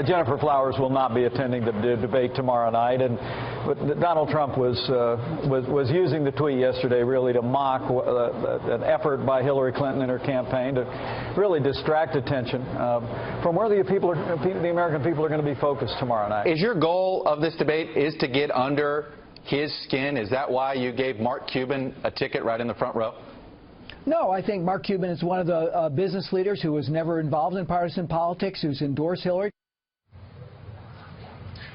Jennifer Flowers will not be attending the debate tomorrow night, but Donald Trump was using the tweet yesterday really to mock an effort by Hillary Clinton and her campaign to really distract attention from where the American people are going to be focused tomorrow night. Is your goal of this debate is to get under his skin? Is that why you gave Mark Cuban a ticket right in the front row? No, I think Mark Cuban is one of the business leaders who was never involved in partisan politics, who's endorsed Hillary.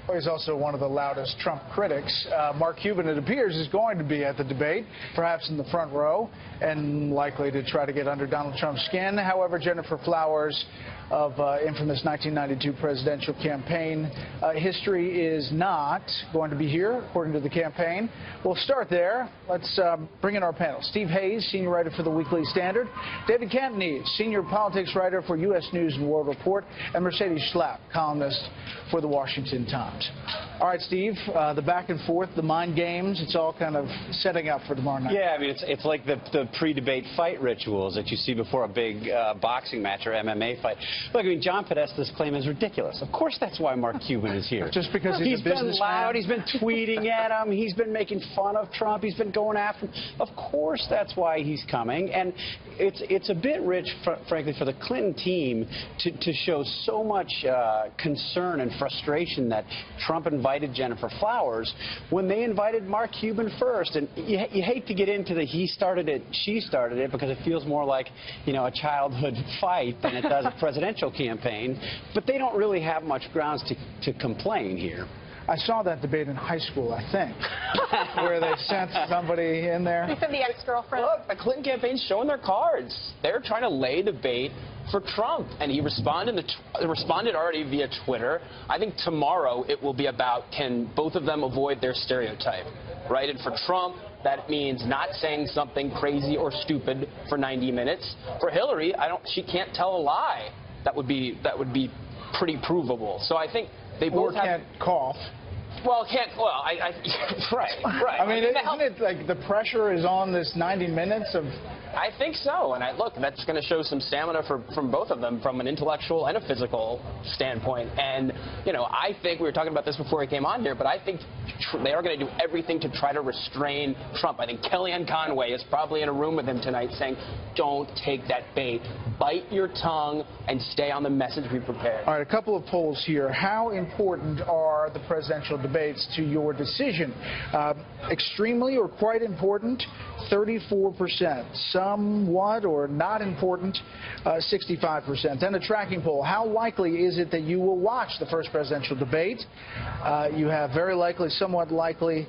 Well, he's also one of the loudest Trump critics. Mark Cuban, it appears, is going to be at the debate, perhaps in the front row, and likely to try to get under Donald Trump's skin. However, Jennifer Flowers of infamous 1992 presidential campaign history is not going to be here, according to the campaign. We'll start there. Let's bring in our panel. Steve Hayes, senior writer for the Weekly Standard. David Cantonese, senior politics writer for U.S. News and World Report. And Mercedes Schlapp, columnist for the Washington Times. All right, Steve, the back and forth, the mind games, it's all kind of setting up for tomorrow night. Yeah, I mean, it's like the pre-debate fight rituals that you see before a big boxing match or MMA fight. Look, I mean, John Podesta's claim is ridiculous. Of course that's why Mark Cuban is here. Just because he's a businessman? He's been loud, he's been tweeting at him, he's been making fun of Trump, he's been going after him. Of course that's why he's coming. And it's a bit rich, frankly, for the Clinton team to show so much concern and frustration that Trump invited Jennifer Flowers when they invited Mark Cuban first. And you hate to get into the he started it, she started it, because it feels more like, you know, a childhood fight than it does a presidential campaign. But they don't really have much grounds to complain here. I saw that debate in high school, I think, where they sent somebody in there. You said the ex-girlfriend. Look, the Clinton campaign's showing their cards. They're trying to lay the bait for Trump, and he responded already via Twitter. I think tomorrow it will be about, can both of them avoid their stereotype, right? And for Trump, that means not saying something crazy or stupid for 90 minutes. For Hillary, she can't tell a lie. That would be pretty provable. So I think they both can't cough. Well, right. I mean, isn't it like the pressure is on this 90 minutes of... I think so, and look, that's going to show some stamina from both of them from an intellectual and a physical standpoint. And, you know, I think, we were talking about this before he came on here, but I think they are going to do everything to try to restrain Trump. I think Kellyanne Conway is probably in a room with him tonight saying, don't take that bait. Bite your tongue and stay on the message we prepared. All right, a couple of polls here. How important are the presidential debates to your decision? Extremely or quite important, 34%. Somewhat or not important, 65%. Then a tracking poll. How likely is it that you will watch the first presidential debate? You have very likely, somewhat likely,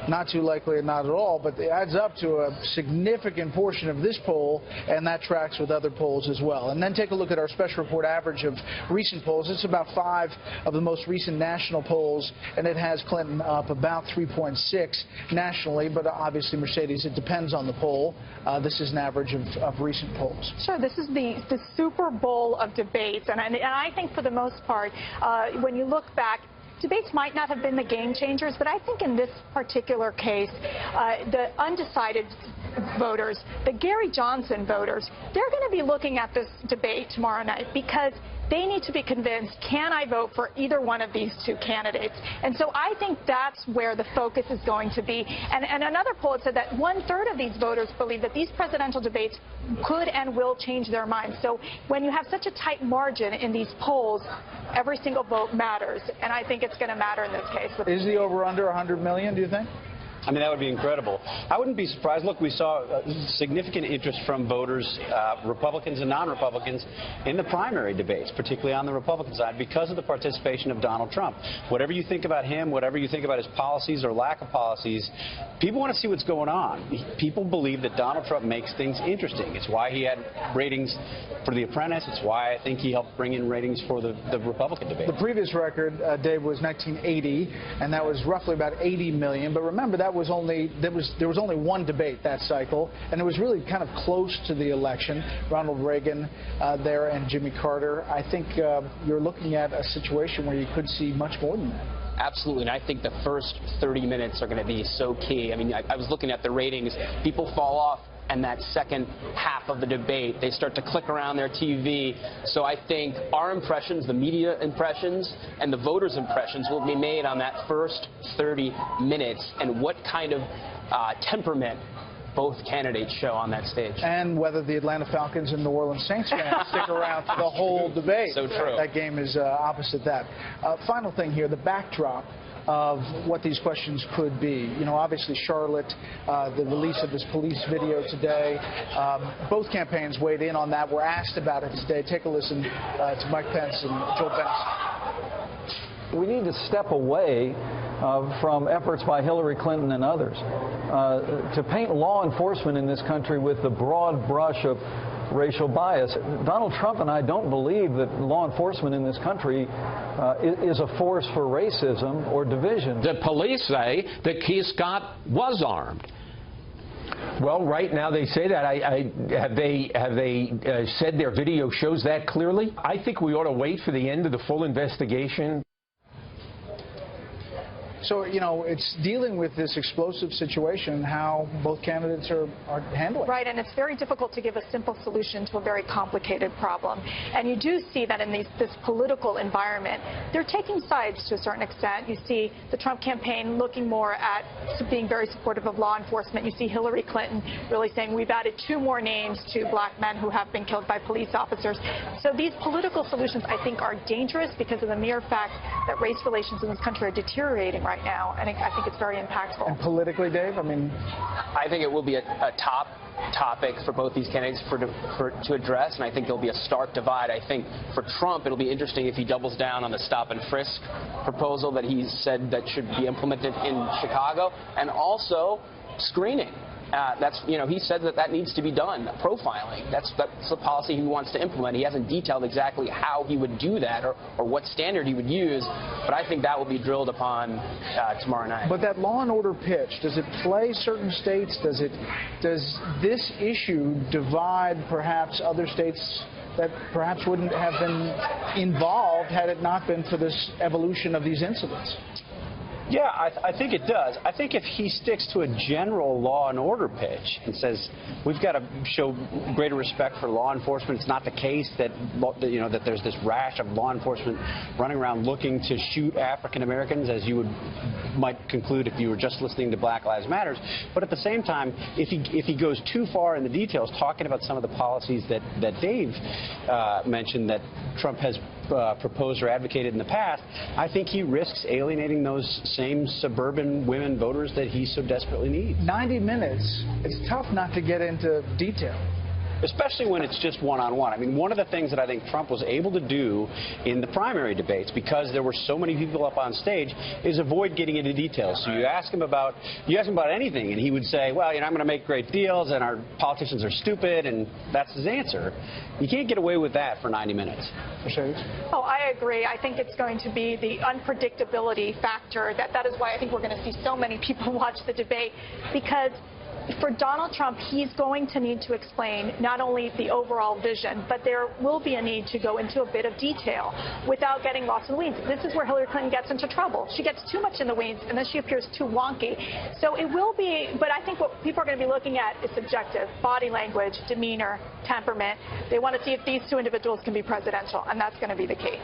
not too likely, or not at all, but it adds up to a significant portion of this poll, and that tracks with other polls as well. And then take a look at our special report average of recent polls. It's about 5 of the most recent national polls, and it has Clinton up about 3.6 nationally, but obviously, Mercedes, it depends on the poll. This is an average of recent polls. Sure, this is the Super Bowl of debates, and I think for the most part, when you look back, debates might not have been the game changers, but I think in this particular case, the undecided voters, the Gary Johnson voters, they're going to be looking at this debate tomorrow night because they need to be convinced, can I vote for either one of these two candidates? And so I think that's where the focus is going to be. And another poll said that 1/3 of these voters believe that these presidential debates could and will change their minds. So when you have such a tight margin in these polls, every single vote matters. And I think it's going to matter in this case. Is the over-under 100 million, do you think? I mean, that would be incredible. I wouldn't be surprised. Look, we saw significant interest from voters, Republicans and non-Republicans, in the primary debates, particularly on the Republican side, because of the participation of Donald Trump. Whatever you think about him, whatever you think about his policies or lack of policies, people want to see what's going on. People believe that Donald Trump makes things interesting. It's why he had ratings for The Apprentice. It's why I think he helped bring in ratings for the Republican debate. The previous record, Dave, was 1980, and that was roughly about 80 million. But remember, there was only one debate that cycle, and it was really kind of close to the election. Ronald Reagan there and Jimmy Carter. I think you're looking at a situation where you could see much more than that. Absolutely, and I think the first 30 minutes are going to be so key. I mean, I was looking at the ratings. People fall off and that second half of the debate. They start to click around their TV. So I think our impressions, the media impressions, and the voters' impressions will be made on that first 30 minutes and what kind of temperament both candidates show on that stage. And whether the Atlanta Falcons and New Orleans Saints fans stick around for the whole debate. So true. That game is opposite that. Final thing here, the backdrop of what these questions could be. You know, obviously Charlotte, the release of this police video today, both campaigns weighed in on that, were asked about it today. Take a listen to Mike Pence and Joe Bennett. We need to step away from efforts by Hillary Clinton and others to paint law enforcement in this country with the broad brush of racial bias. Donald Trump and I don't believe that law enforcement in this country is a force for racism or division. The police say that Keith Scott was armed. Well, right now they say that. Have they said their video shows that clearly? I think we ought to wait for the end of the full investigation. So, you know, it's dealing with this explosive situation, how both candidates are handling it. Right, and it's very difficult to give a simple solution to a very complicated problem. And you do see that in this political environment, they're taking sides to a certain extent. You see the Trump campaign looking more at being very supportive of law enforcement. You see Hillary Clinton really saying we've added 2 more names to black men who have been killed by police officers. So these political solutions, I think, are dangerous because of the mere fact that race relations in this country are deteriorating right now, and I think it's very impactful. And politically, Dave, I mean, I think it will be a top topic for both these candidates to address, and I think there'll be a stark divide. I think for Trump, it'll be interesting if he doubles down on the stop and frisk proposal that he said that should be implemented in Chicago, and also screening. He said that needs to be done. Profiling. That's the policy he wants to implement. He hasn't detailed exactly how he would do that or what standard he would use, but I think that will be drilled upon tomorrow night. But that law and order pitch, does it play certain states? Does this issue divide perhaps other states that perhaps wouldn't have been involved had it not been for this evolution of these incidents? Yeah, I think it does. I think if he sticks to a general law and order pitch and says we've got to show greater respect for law enforcement, it's not the case that that there's this rash of law enforcement running around looking to shoot African Americans, as you might conclude if you were just listening to Black Lives Matter. But at the same time, if he goes too far in the details, talking about some of the policies that Dave mentioned that Trump has proposed or advocated in the past, I think he risks alienating those same suburban women voters that he so desperately needs. 90 minutes, it's tough not to get into detail. Especially when it's just one-on-one. I mean, one of the things that I think Trump was able to do in the primary debates, because there were so many people up on stage, is avoid getting into details. So you ask him about anything, and he would say, well, I'm going to make great deals, and our politicians are stupid, and that's his answer. You can't get away with that for 90 minutes. Oh, I agree. I think it's going to be the unpredictability factor. That is why I think we're going to see so many people watch the debate, because for Donald Trump, he's going to need to explain not only the overall vision, but there will be a need to go into a bit of detail without getting lost in the weeds. This is where Hillary Clinton gets into trouble. She gets too much in the weeds, and then she appears too wonky. So it will be, but I think what people are going to be looking at is subjective, body language, demeanor, temperament. They want to see if these 2 individuals can be presidential, and that's going to be the key.